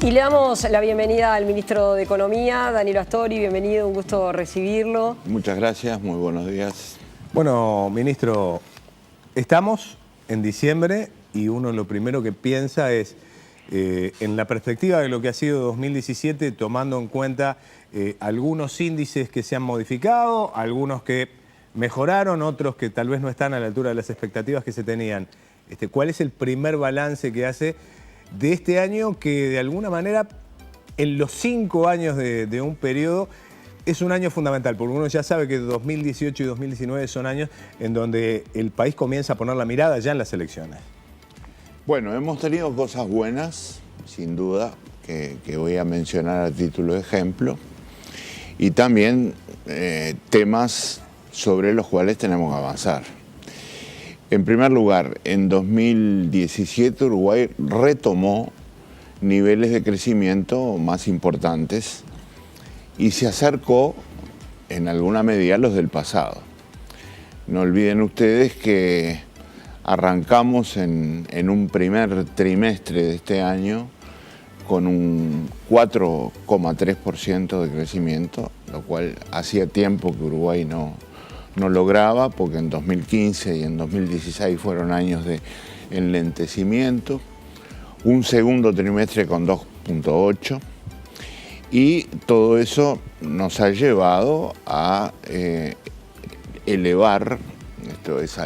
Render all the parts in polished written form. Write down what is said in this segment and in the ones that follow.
Y le damos la bienvenida al ministro de Economía, Danilo Astori. Bienvenido, un gusto recibirlo. Muchas gracias, muy buenos días. Bueno, ministro, estamos en diciembre y uno lo primero que piensa es en la perspectiva de lo que ha sido 2017, tomando en cuenta algunos índices que se han modificado, algunos que mejoraron, otros que tal vez no están a la altura de las expectativas que se tenían. ¿Cuál es el primer balance que hace de este año que de alguna manera en los 5 años de un periodo es un año fundamental? Porque uno ya sabe que 2018 y 2019 son años en donde el país comienza a poner la mirada ya en las elecciones. Bueno, hemos tenido cosas buenas, sin duda, que voy a mencionar a título de ejemplo, y también temas sobre los cuales tenemos que avanzar. En primer lugar, en 2017 Uruguay retomó niveles de crecimiento más importantes y se acercó en alguna medida a los del pasado. No olviden ustedes que arrancamos en un primer trimestre de este año con un 4,3% de crecimiento, lo cual hacía tiempo que Uruguay no lograba, porque en 2015 y en 2016 fueron años de enlentecimiento. Un segundo trimestre con 2,8%, y todo eso nos ha llevado a elevar, esto es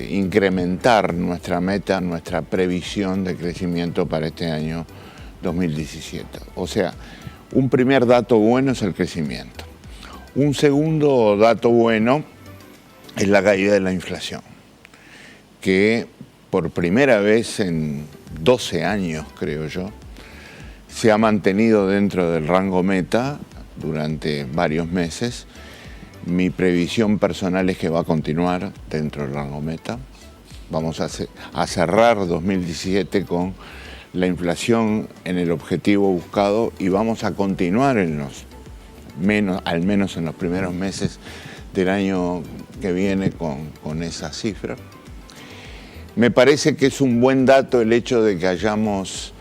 incrementar nuestra meta, nuestra previsión de crecimiento para este año 2017. O sea, un primer dato bueno es el crecimiento. Un segundo dato bueno es la caída de la inflación, que por primera vez en 12 años, creo yo, se ha mantenido dentro del rango meta durante varios meses. Mi previsión personal es que va a continuar dentro del rango meta. Vamos a cerrar 2017 con la inflación en el objetivo buscado y vamos a continuar al menos en los primeros meses del año que viene con esa cifra. Me parece que es un buen dato el hecho de que hayamos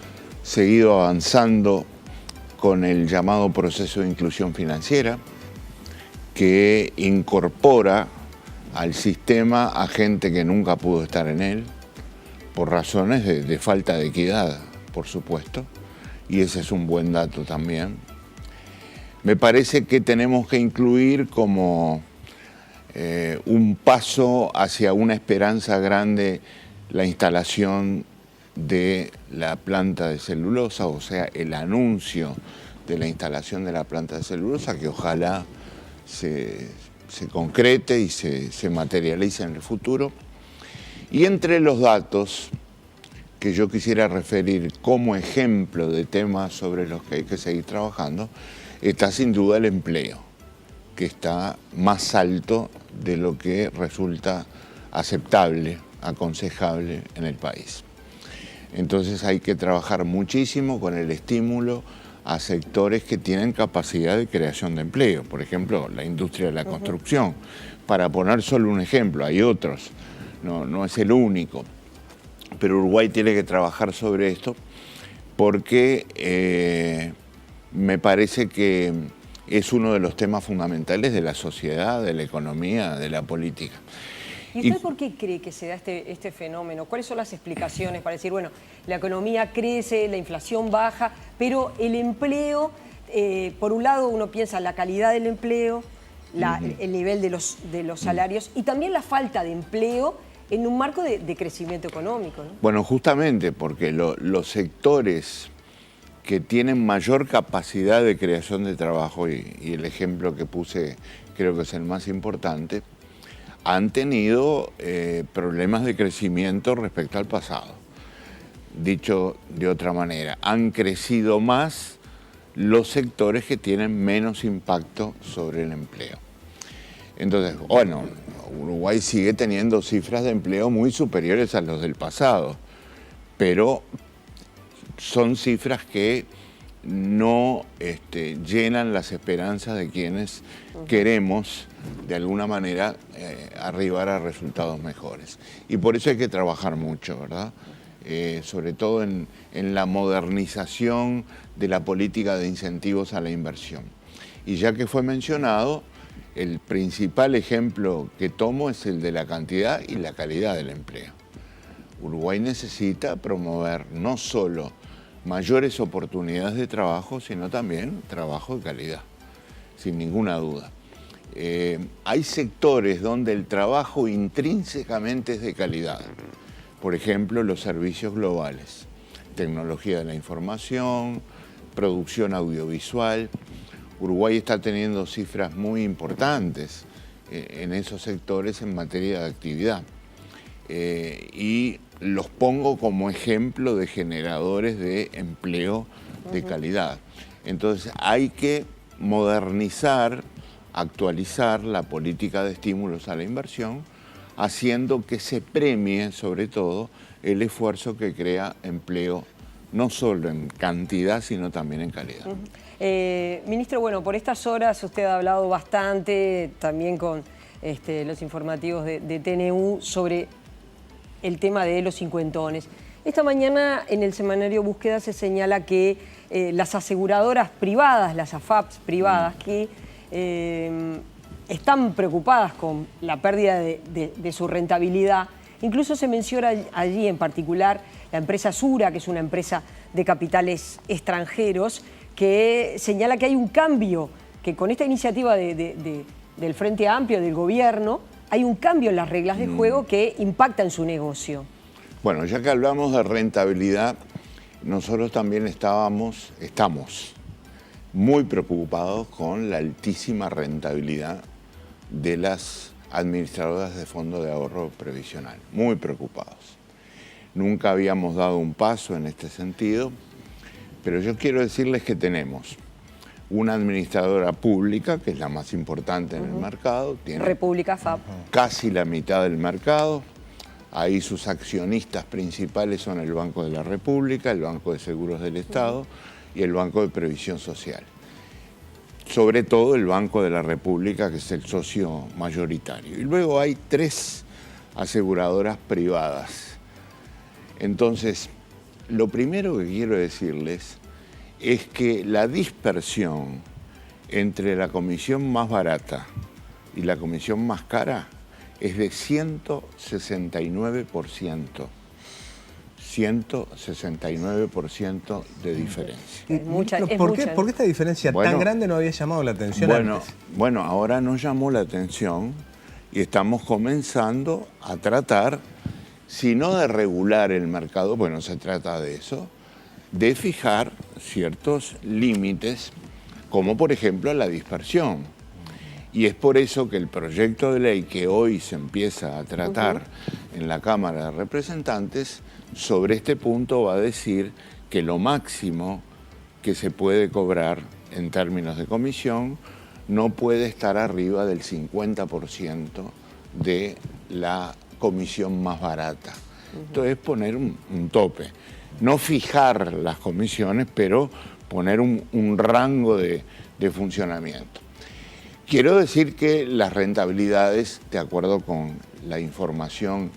seguido avanzando con el llamado proceso de inclusión financiera, que incorpora al sistema a gente que nunca pudo estar en él, por razones de falta de equidad, por supuesto, y ese es un buen dato también. Me parece que tenemos que incluir como un paso hacia una esperanza grande la instalación de la planta de celulosa, o sea, el anuncio de la instalación de la planta de celulosa, que ojalá se concrete y se materialice en el futuro. Y entre los datos que yo quisiera referir como ejemplo de temas sobre los que hay que seguir trabajando, está sin duda el empleo, que está más alto de lo que resulta aceptable, aconsejable en el país. Entonces hay que trabajar muchísimo con el estímulo a sectores que tienen capacidad de creación de empleo. Por ejemplo, la industria de la construcción. Para poner solo un ejemplo, hay otros, no es el único. Pero Uruguay tiene que trabajar sobre esto porque me parece que es uno de los temas fundamentales de la sociedad, de la economía, de la política. ¿Y usted por qué cree que se da este fenómeno? ¿Cuáles son las explicaciones para decir, bueno, la economía crece, la inflación baja, pero el empleo, por un lado uno piensa la calidad del empleo, el nivel de los salarios y también la falta de empleo en un marco de crecimiento económico, ¿no? Bueno, justamente porque los sectores que tienen mayor capacidad de creación de trabajo, y el ejemplo que puse creo que es el más importante, han tenido problemas de crecimiento respecto al pasado. Dicho de otra manera, han crecido más los sectores que tienen menos impacto sobre el empleo. Entonces, bueno, Uruguay sigue teniendo cifras de empleo muy superiores a los del pasado, pero son cifras que no llenan las esperanzas de quienes queremos, de alguna manera, arribar a resultados mejores. Y por eso hay que trabajar mucho, ¿verdad? sobre todo en la modernización de la política de incentivos a la inversión. Y ya que fue mencionado, el principal ejemplo que tomo es el de la cantidad y la calidad del empleo. Uruguay necesita promover no solo mayores oportunidades de trabajo, sino también trabajo de calidad, sin ninguna duda. Hay sectores donde el trabajo intrínsecamente es de calidad. Por ejemplo, los servicios globales, tecnología de la información, producción audiovisual. Uruguay está teniendo cifras muy importantes en esos sectores en materia de actividad. Y los pongo como ejemplo de generadores de empleo de calidad. Entonces hay que modernizar, actualizar la política de estímulos a la inversión, haciendo que se premie sobre todo el esfuerzo que crea empleo, no solo en cantidad, sino también en calidad. Ministro, bueno, por estas horas usted ha hablado bastante, también con los informativos de TNU, sobre el tema de los cincuentones. Esta mañana en el semanario Búsqueda se señala que las aseguradoras privadas, las AFAPs privadas, que están preocupadas con la pérdida de su rentabilidad. Incluso se menciona allí en particular la empresa Sura, que es una empresa de capitales extranjeros, que señala que hay un cambio, que con esta iniciativa del Frente Amplio, del gobierno, hay un cambio en las reglas de juego que impacta en su negocio. Bueno, ya que hablamos de rentabilidad, nosotros también estamos muy preocupados con la altísima rentabilidad de las administradoras de fondo de ahorro previsional, muy preocupados. Nunca habíamos dado un paso en este sentido, pero yo quiero decirles que tenemos una administradora pública, que es la más importante en el mercado, tiene República FAP. Casi la mitad del mercado. Ahí sus accionistas principales son el Banco de la República, el Banco de Seguros del Estado y el Banco de Previsión Social. Sobre todo el Banco de la República, que es el socio mayoritario. Y luego hay 3 aseguradoras privadas. Entonces, lo primero que quiero decirles es que la dispersión entre la comisión más barata y la comisión más cara es de 169%. 169% de diferencia. ¿Por qué esta diferencia tan grande no había llamado la atención antes? Bueno, ahora nos llamó la atención y estamos comenzando a tratar, si no de regular el mercado, bueno, se trata de eso, de fijar ciertos límites, como por ejemplo la dispersión. Y es por eso que el proyecto de ley que hoy se empieza a tratar en la Cámara de Representantes, sobre este punto va a decir que lo máximo que se puede cobrar en términos de comisión no puede estar arriba del 50% de la comisión más barata. Entonces poner un tope. No fijar las comisiones, pero poner un rango de funcionamiento. Quiero decir que las rentabilidades, de acuerdo con la información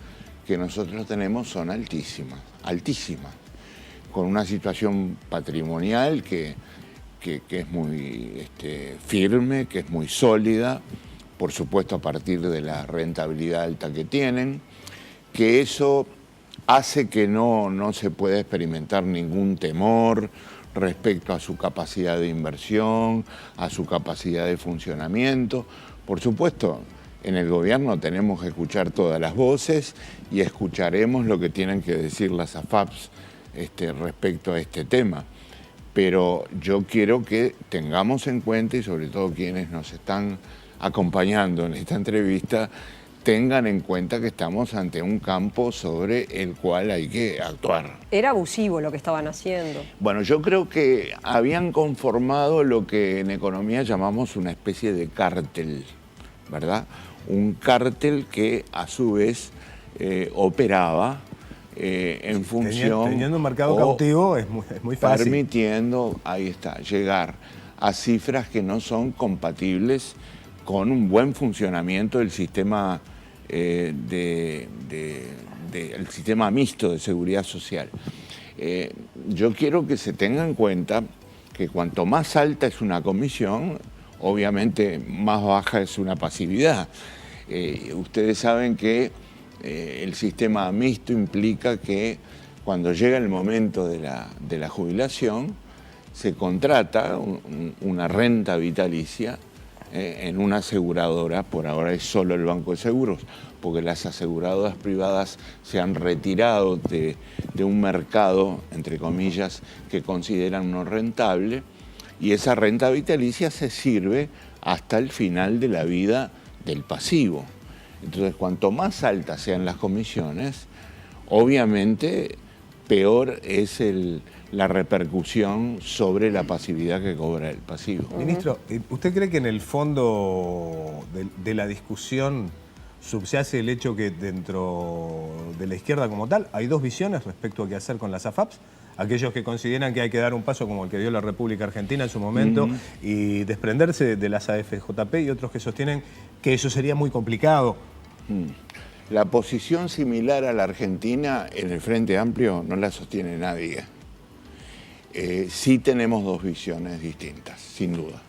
que nosotros tenemos, son altísimas, altísimas, con una situación patrimonial que es muy firme, que es muy sólida, por supuesto a partir de la rentabilidad alta que tienen, que eso hace que no se pueda experimentar ningún temor respecto a su capacidad de inversión, a su capacidad de funcionamiento. Por supuesto, en el gobierno tenemos que escuchar todas las voces y escucharemos lo que tienen que decir las AFAPs respecto a este tema. Pero yo quiero que tengamos en cuenta, y sobre todo quienes nos están acompañando en esta entrevista, tengan en cuenta que estamos ante un campo sobre el cual hay que actuar. Era abusivo lo que estaban haciendo. Bueno, yo creo que habían conformado lo que en economía llamamos una especie de cártel, ¿verdad? Un cártel que a su vez operaba en función... Teniendo un mercado cautivo es muy fácil. Permitiendo, ahí está, llegar a cifras que no son compatibles con un buen funcionamiento del sistema de del sistema mixto de seguridad social. Yo quiero que se tenga en cuenta que cuanto más alta es una comisión, obviamente más baja es una pasividad. Ustedes saben que el sistema mixto implica que cuando llega el momento de la jubilación, se contrata una renta vitalicia en una aseguradora. Por ahora es solo el Banco de Seguros, porque las aseguradoras privadas se han retirado de un mercado, entre comillas, que consideran no rentable, y esa renta vitalicia se sirve hasta el final de la vida del pasivo. Entonces, cuanto más altas sean las comisiones, obviamente peor es la repercusión sobre la pasividad que cobra el pasivo. Ministro, ¿usted cree que en el fondo de la discusión subyace el hecho que dentro de la izquierda como tal hay dos visiones respecto a qué hacer con las AFAPs? Aquellos que consideran que hay que dar un paso como el que dio la República Argentina en su momento y desprenderse de las AFJP, y otros que sostienen que eso sería muy complicado. La posición similar a la Argentina en el Frente Amplio no la sostiene nadie. Sí tenemos dos visiones distintas, sin duda.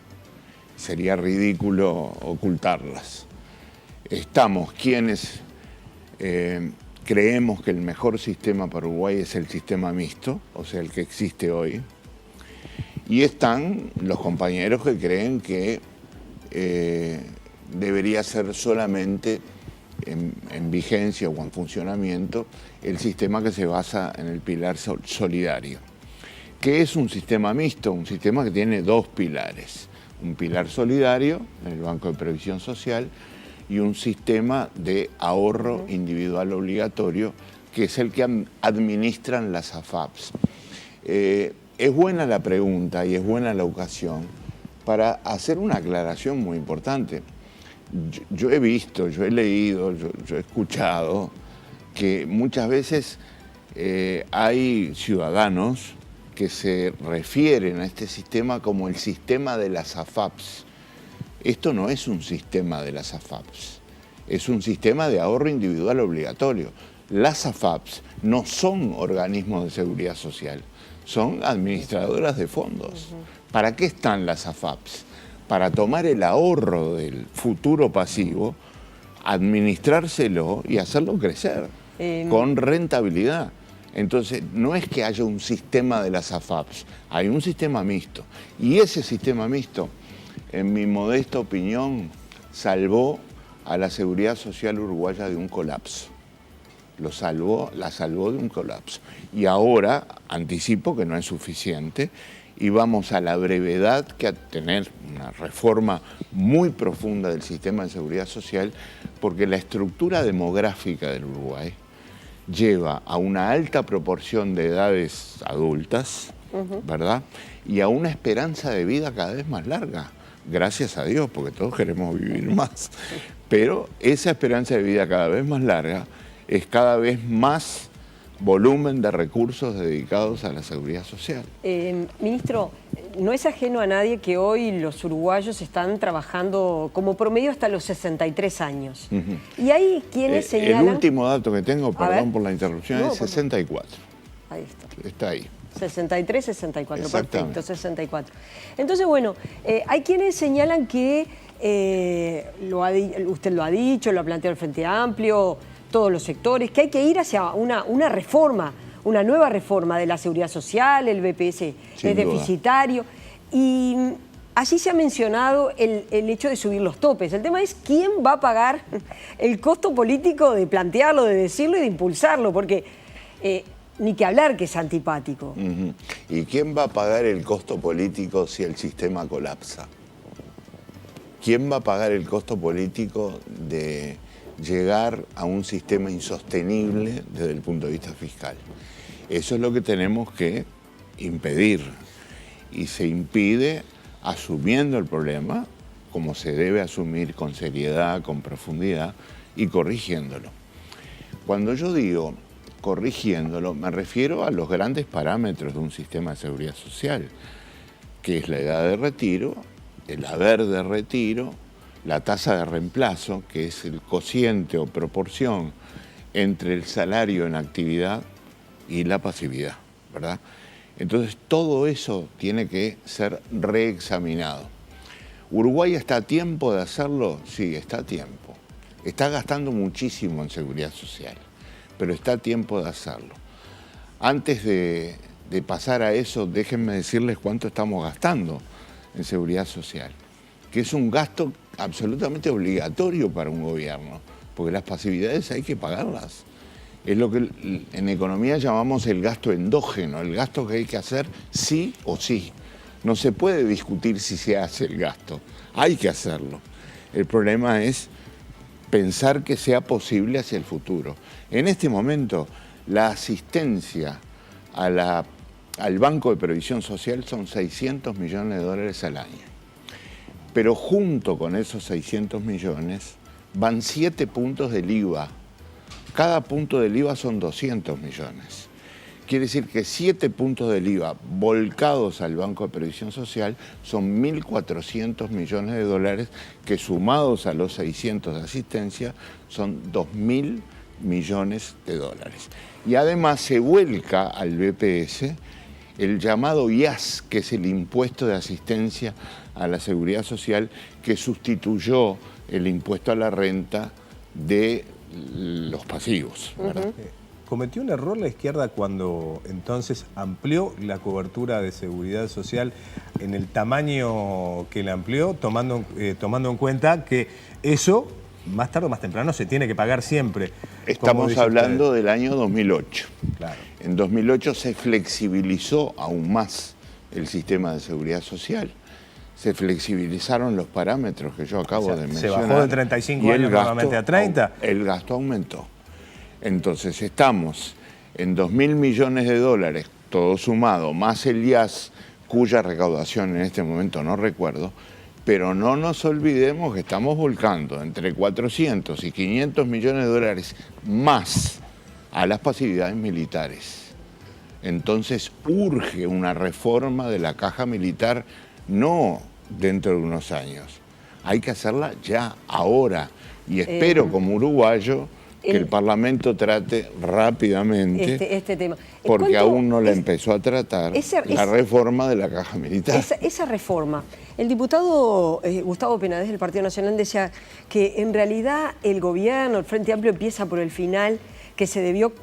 Sería ridículo ocultarlas. Estamos quienes creemos que el mejor sistema para Uruguay es el sistema mixto, o sea, el que existe hoy. Y están los compañeros que creen que debería ser solamente en vigencia o en funcionamiento el sistema que se basa en el pilar solidario. ¿Qué es un sistema mixto? Un sistema que tiene dos pilares. Un pilar solidario en el Banco de Previsión Social y un sistema de ahorro individual obligatorio, que es el que administran las AFAPs. Es buena la pregunta y es buena la ocasión para hacer una aclaración muy importante. Yo he visto, yo he leído, yo he escuchado que muchas veces hay ciudadanos que se refieren a este sistema como el sistema de las AFAPs. Esto no es un sistema de las AFAPs, es un sistema de ahorro individual obligatorio. Las AFAPs no son organismos de seguridad social, son administradoras de fondos. ¿Para qué están las AFAPs? Para tomar el ahorro del futuro pasivo, administrárselo y hacerlo crecer con rentabilidad. Entonces, no es que haya un sistema de las AFAPs, hay un sistema mixto. Y ese sistema mixto, en mi modesta opinión, salvó a la seguridad social uruguaya de un colapso. La salvó de un colapso. Y ahora anticipo que no es suficiente y vamos a la brevedad que a tener una reforma muy profunda del sistema de seguridad social, porque la estructura demográfica del Uruguay lleva a una alta proporción de edades adultas, ¿verdad? Y a una esperanza de vida cada vez más larga. Gracias a Dios, porque todos queremos vivir más. Pero esa esperanza de vida cada vez más larga es cada vez más volumen de recursos dedicados a la seguridad social. Ministro, no es ajeno a nadie que hoy los uruguayos están trabajando como promedio hasta los 63 años. Y hay quienes señalan... El último dato que tengo, perdón por la interrupción, es 64. Ahí está. Está ahí. 63, 64, perfecto, 64. Entonces, bueno, hay quienes señalan que, usted lo ha dicho, lo ha planteado el Frente Amplio, todos los sectores, que hay que ir hacia una reforma, una nueva reforma de la seguridad social, el BPS es deficitario, y allí se ha mencionado el hecho de subir los topes. El tema es quién va a pagar el costo político de plantearlo, de decirlo y de impulsarlo, porque ni que hablar que es antipático. ¿Y quién va a pagar el costo político si el sistema colapsa? ¿Quién va a pagar el costo político de llegar a un sistema insostenible desde el punto de vista fiscal? Eso es lo que tenemos que impedir, y se impide asumiendo el problema como se debe asumir, con seriedad, con profundidad, y corrigiéndolo. Cuando yo digo corrigiéndolo, me refiero a los grandes parámetros de un sistema de seguridad social, que es la edad de retiro, el haber de retiro, la tasa de reemplazo, que es el cociente o proporción entre el salario en actividad y la pasividad, ¿verdad? Entonces todo eso tiene que ser reexaminado. ¿Uruguay está a tiempo de hacerlo? Sí, está a tiempo. Está gastando muchísimo en seguridad social, pero está a tiempo de hacerlo. Antes de pasar a eso, déjenme decirles cuánto estamos gastando en seguridad social, que es un gasto absolutamente obligatorio para un gobierno, porque las pasividades hay que pagarlas. Es lo que en economía llamamos el gasto endógeno, el gasto que hay que hacer sí o sí. No se puede discutir si se hace el gasto, hay que hacerlo. El problema es pensar que sea posible hacia el futuro. En este momento, la asistencia al Banco de Previsión Social son 600 millones de dólares al año. Pero junto con esos 600 millones van 7 puntos del IVA. Cada punto del IVA son 200 millones. Quiere decir que 7 puntos del IVA volcados al Banco de Previsión Social son 1.400 millones de dólares que sumados a los 600 de asistencia son 2.000 millones de dólares. Y además se vuelca al BPS el llamado IAS, que es el impuesto de asistencia a la seguridad social, que sustituyó el impuesto a la renta de los pasivos, ¿verdad? ¿Cometió un error la izquierda cuando entonces amplió la cobertura de seguridad social en el tamaño que la amplió, tomando en cuenta que eso, más tarde o más temprano, se tiene que pagar siempre? Estamos hablando del año 2008. Claro. En 2008 se flexibilizó aún más el sistema de seguridad social. Se flexibilizaron los parámetros que yo acabo de mencionar. Se bajó de 35 años nuevamente a 30. El gasto aumentó. Entonces estamos en 2.000 millones de dólares, todo sumado, más el IAS, cuya recaudación en este momento no recuerdo, pero no nos olvidemos que estamos volcando entre 400 y 500 millones de dólares más a las pasividades militares. Entonces urge una reforma de la caja militar, no dentro de unos años. Hay que hacerla ya, ahora. Y espero como uruguayo que el Parlamento trate rápidamente este tema. Porque aún no la empezó a tratar la reforma de la caja militar. Esa reforma. El diputado Gustavo Penades del Partido Nacional decía que en realidad el gobierno, el Frente Amplio, empieza por el final, que se debió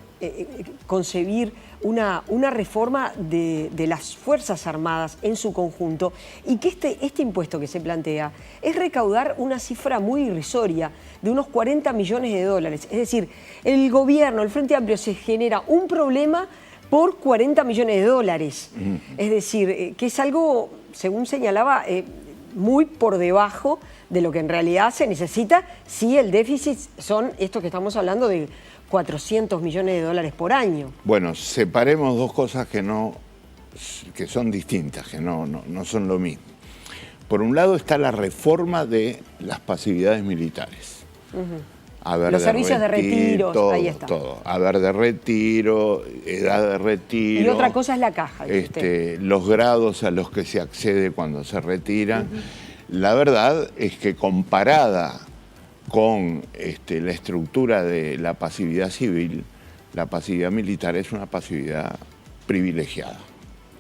concebir una reforma de las Fuerzas Armadas en su conjunto y que este impuesto que se plantea es recaudar una cifra muy irrisoria de unos 40 millones de dólares. Es decir, el gobierno, el Frente Amplio, se genera un problema por 40 millones de dólares. Es decir, que es algo, según señalaba, muy por debajo de lo que en realidad se necesita si el déficit son estos que estamos hablando de 400 millones de dólares por año. Bueno, separemos dos cosas que son distintas, que no son lo mismo. Por un lado está la reforma de las pasividades militares. Los servicios de retiro, todo, ahí está. Todo. Haber de retiro, edad de retiro. Y otra cosa es la caja. Los grados a los que se accede cuando se retira. La verdad es que comparada con la estructura de la pasividad civil, la pasividad militar es una pasividad privilegiada,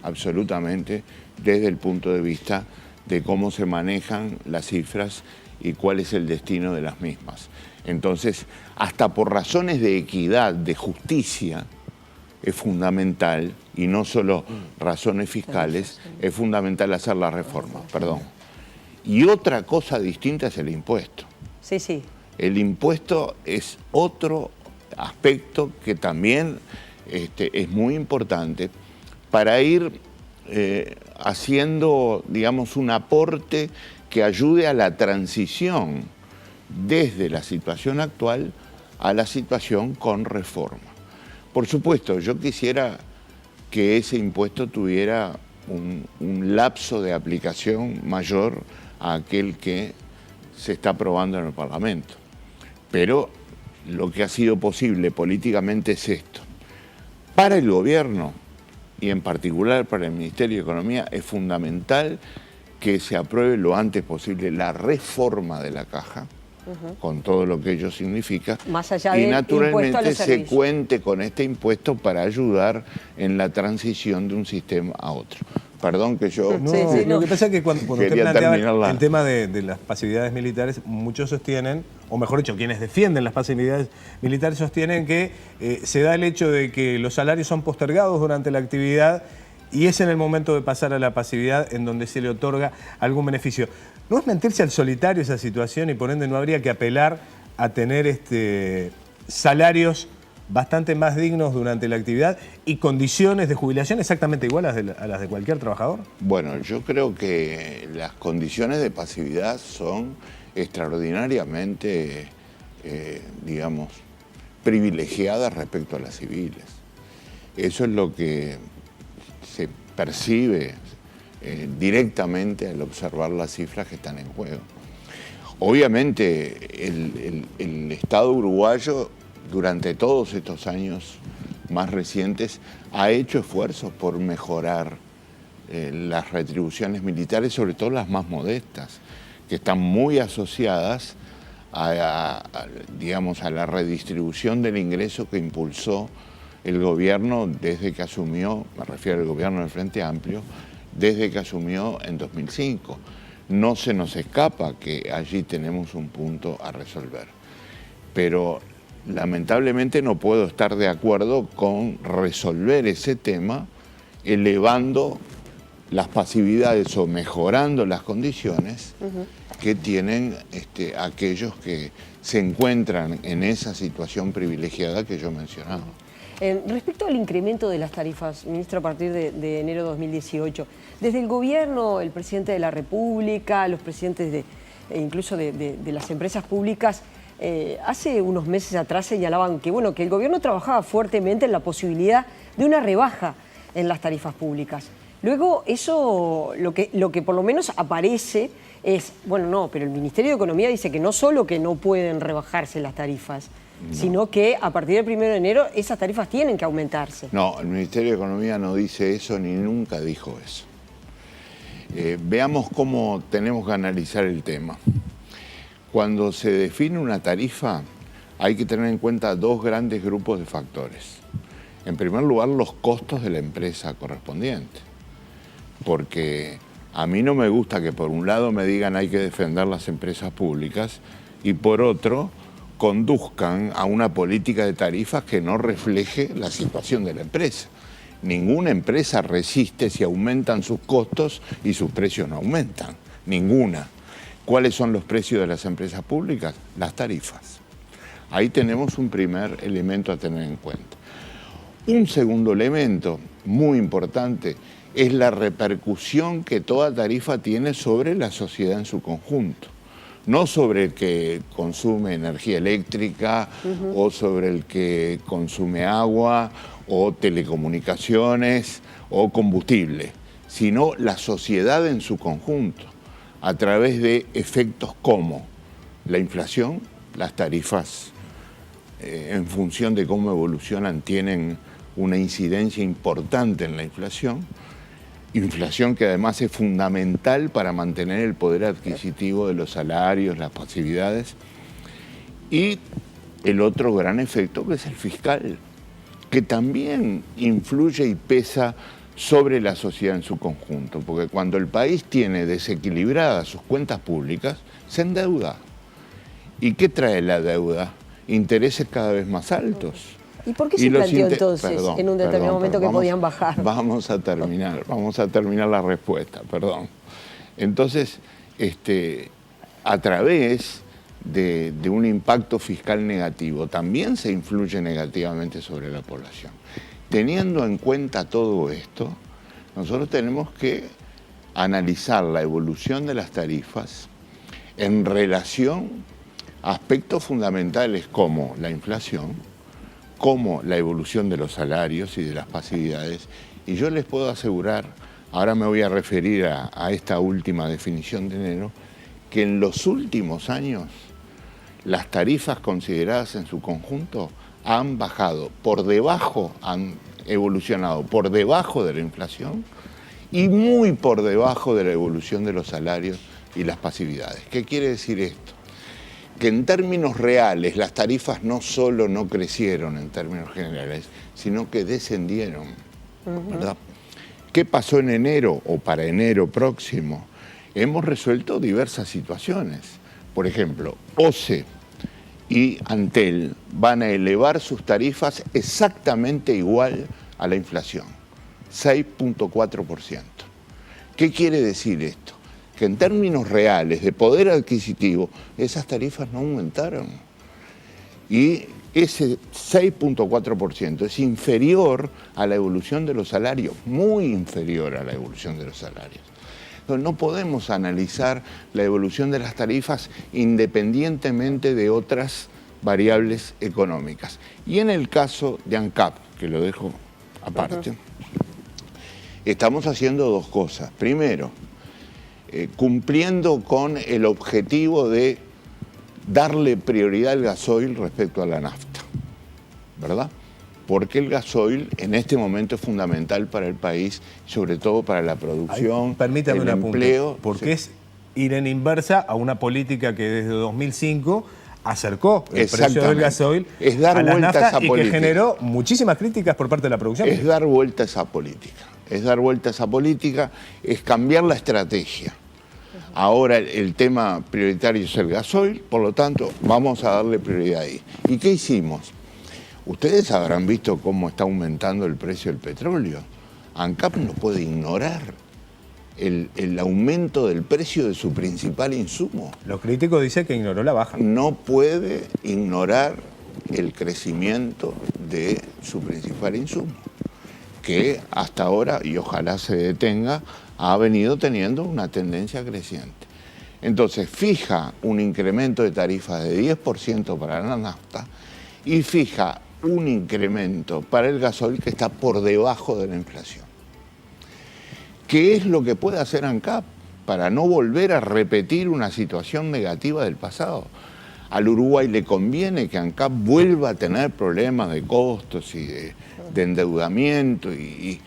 absolutamente, desde el punto de vista de cómo se manejan las cifras y cuál es el destino de las mismas. Entonces, hasta por razones de equidad, de justicia, es fundamental, y no solo razones fiscales, es fundamental hacer la reforma, perdón. Y otra cosa distinta es el impuesto. Sí, sí. El impuesto es otro aspecto que también es muy importante para ir haciendo, digamos, un aporte que ayude a la transición desde la situación actual a la situación con reforma. Por supuesto, yo quisiera que ese impuesto tuviera un lapso de aplicación mayor a aquel que se está aprobando en el Parlamento. Pero lo que ha sido posible políticamente es esto. Para el gobierno, y en particular para el Ministerio de Economía, es fundamental que se apruebe lo antes posible la reforma de la caja, con todo lo que ello significa. Más allá y del impuesto a naturalmente los se servicios. cuente con este impuesto para ayudar en la transición de un sistema a otro. Perdón que yo... No, Sí, sí, lo no. que pasa es que cuando usted Quería planteaba terminarla. el tema de las pasividades militares, muchos sostienen, o mejor dicho, quienes defienden las pasividades militares sostienen que se da el hecho de que los salarios son postergados durante la actividad y es en el momento de pasar a la pasividad en donde se le otorga algún beneficio. ¿No es mentirse al solitario esa situación y por ende no habría que apelar a tener salarios bastante más dignos durante la actividad y condiciones de jubilación exactamente iguales a las de cualquier trabajador? Bueno, yo creo que las condiciones de pasividad son extraordinariamente, digamos, privilegiadas respecto a las civiles. Eso es lo que se percibe directamente al observar las cifras que están en juego. Obviamente, el Estado uruguayo durante todos estos años más recientes ha hecho esfuerzos por mejorar las retribuciones militares, sobre todo las más modestas, que están muy asociadas digamos, a la redistribución del ingreso que impulsó el gobierno desde que asumió, me refiero al gobierno del Frente Amplio, desde que asumió en 2005. No se nos escapa que allí tenemos un punto a resolver. Pero lamentablemente no puedo estar de acuerdo con resolver ese tema elevando las pasividades o mejorando las condiciones que tienen aquellos que se encuentran en esa situación privilegiada que yo mencionaba. Respecto al incremento de las tarifas, ministro, a partir de enero de 2018, desde el gobierno, el presidente de la República, los presidentes incluso de las empresas públicas, hace unos meses atrás señalaban que, bueno, que el gobierno trabajaba fuertemente en la posibilidad de una rebaja en las tarifas públicas. Luego eso, lo que por lo menos aparece es, bueno, no, pero el Ministerio de Economía dice que no solo que no pueden rebajarse las tarifas, sino que a partir del 1 de enero esas tarifas tienen que aumentarse. No, el Ministerio de Economía no dice eso ni nunca dijo eso. Veamos cómo tenemos que analizar el tema. Cuando se define una tarifa hay que tener en cuenta dos grandes grupos de factores. En primer lugar, los costos de la empresa correspondiente. Porque a mí no me gusta que por un lado me digan hay que defender las empresas públicas y por otro conduzcan a una política de tarifas que no refleje la situación de la empresa. Ninguna empresa resiste si aumentan sus costos y sus precios no aumentan. Ninguna. ¿Cuáles son los precios de las empresas públicas? Las tarifas. Ahí tenemos un primer elemento a tener en cuenta. Un segundo elemento muy importante es la repercusión que toda tarifa tiene sobre la sociedad en su conjunto. No sobre el que consume energía eléctrica o sobre el que consume agua o telecomunicaciones o combustible, sino la sociedad en su conjunto, a través de efectos como la inflación, las tarifas en función de cómo evolucionan tienen una incidencia importante en la inflación que además es fundamental para mantener el poder adquisitivo de los salarios, las pasividades. Y el otro gran efecto que es el fiscal, que también influye y pesa sobre la sociedad en su conjunto, porque cuando el país tiene desequilibradas sus cuentas públicas, se endeuda. ¿Y qué trae la deuda? Intereses cada vez más altos. ¿Y por qué se planteó entonces en un determinado momento que podían bajar? Vamos a terminar la respuesta, perdón. Entonces, a través de un impacto fiscal negativo, también se influye negativamente sobre la población. Teniendo en cuenta todo esto, nosotros tenemos que analizar la evolución de las tarifas en relación a aspectos fundamentales como la inflación, como la evolución de los salarios y de las pasividades. Y yo les puedo asegurar, ahora me voy a referir a esta última definición de enero, que en los últimos años las tarifas consideradas en su conjunto han bajado por debajo, han evolucionado por debajo de la inflación y muy por debajo de la evolución de los salarios y las pasividades. ¿Qué quiere decir esto? que en términos reales las tarifas no solo no crecieron en términos generales, sino que descendieron, ¿verdad? ¿Qué pasó en enero o para enero próximo? Hemos resuelto diversas situaciones. Por ejemplo, OCE y Antel van a elevar sus tarifas exactamente igual a la inflación, 6.4%. ¿Qué quiere decir esto? Que en términos reales de poder adquisitivo, esas tarifas no aumentaron. Y ese 6.4% es inferior a la evolución de los salarios, muy inferior a la evolución de los salarios. Entonces, no podemos analizar la evolución de las tarifas independientemente de otras variables económicas. Y en el caso de ANCAP, que lo dejo aparte, estamos haciendo dos cosas. Primero, cumpliendo con el objetivo de darle prioridad al gasoil respecto a la nafta, ¿verdad? Porque el gasoil en este momento es fundamental para el país, sobre todo para la producción, permítame el empleo. Porque sí, es ir en inversa a una política que desde 2005 acercó el precio del gasoil es dar a la vuelta nafta a esa y política. que generó muchísimas críticas por parte de la producción. Es dar vuelta a esa política. Es dar vuelta a esa política, es cambiar la estrategia. Ahora el tema prioritario es el gasoil, por lo tanto vamos a darle prioridad ahí. ¿Y qué hicimos? Ustedes habrán visto cómo está aumentando el precio del petróleo. ANCAP no puede ignorar el aumento del precio de su principal insumo. Los críticos dicen que ignoró la baja. No puede ignorar el crecimiento de su principal insumo, que hasta ahora, y ojalá se detenga, ha venido teniendo una tendencia creciente. Entonces fija un incremento de tarifas de 10% para la nafta y fija un incremento para el gasoil que está por debajo de la inflación. ¿Qué es lo que puede hacer ANCAP para no volver a repetir una situación negativa del pasado? Al Uruguay le conviene que ANCAP vuelva a tener problemas de costos y de endeudamiento y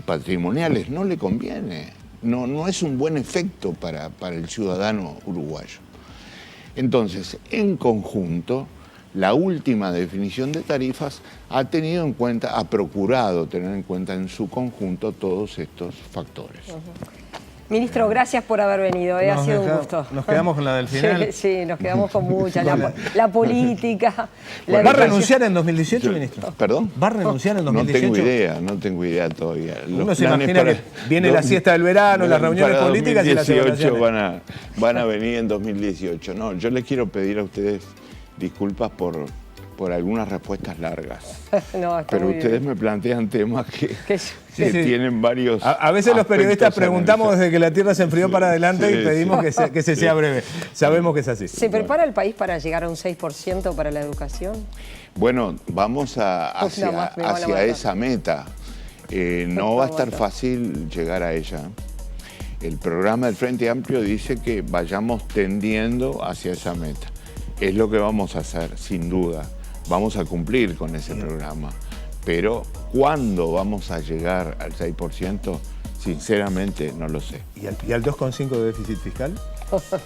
patrimoniales. No le conviene. No es un buen efecto para el ciudadano uruguayo. Entonces, en conjunto, la última definición de tarifas ha tenido en cuenta, ha procurado tener en cuenta en su conjunto todos estos factores. Ministro, gracias por haber venido, ha sido un gusto. Nos quedamos con la del final. Sí, nos quedamos con mucha. La política. ¿Va a renunciar en 2018, ministro? ¿Perdón? ¿Va a renunciar en 2018? No tengo idea todavía. Uno se imagina que viene la siesta del verano, las reuniones políticas y las evaluaciones. van a venir en 2018. No, yo les quiero pedir a ustedes disculpas por algunas respuestas largas. No, pero ustedes me plantean temas que tienen varios. A veces los periodistas preguntamos desde que la Tierra se enfrió para adelante y pedimos que se sea breve. Sabemos que es así. ¿Se prepara el país para llegar a un 6% para la educación? Bueno, vamos hacia esa meta. No va a estar fácil llegar a ella. El programa del Frente Amplio dice que vayamos tendiendo hacia esa meta. Es lo que vamos a hacer, sin duda. Vamos a cumplir con ese programa. Pero ¿cuándo vamos a llegar al 6%? Sinceramente, no lo sé. ¿Y al 2,5 de déficit fiscal?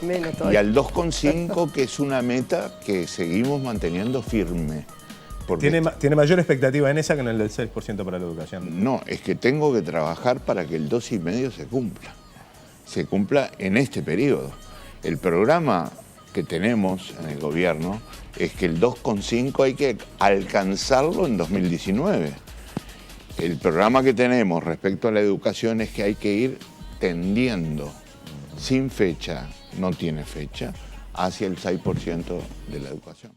Menos todavía. Y al 2,5, que es una meta que seguimos manteniendo firme. ¿Tiene mayor expectativa en esa que en el del 6% para la educación? No, es que tengo que trabajar para que el 2,5 se cumpla. Se cumpla en este periodo. El programa que tenemos en el gobierno es que el 2,5 hay que alcanzarlo en 2019. El programa que tenemos respecto a la educación es que hay que ir tendiendo, sin fecha, no tiene fecha, hacia el 6% de la educación.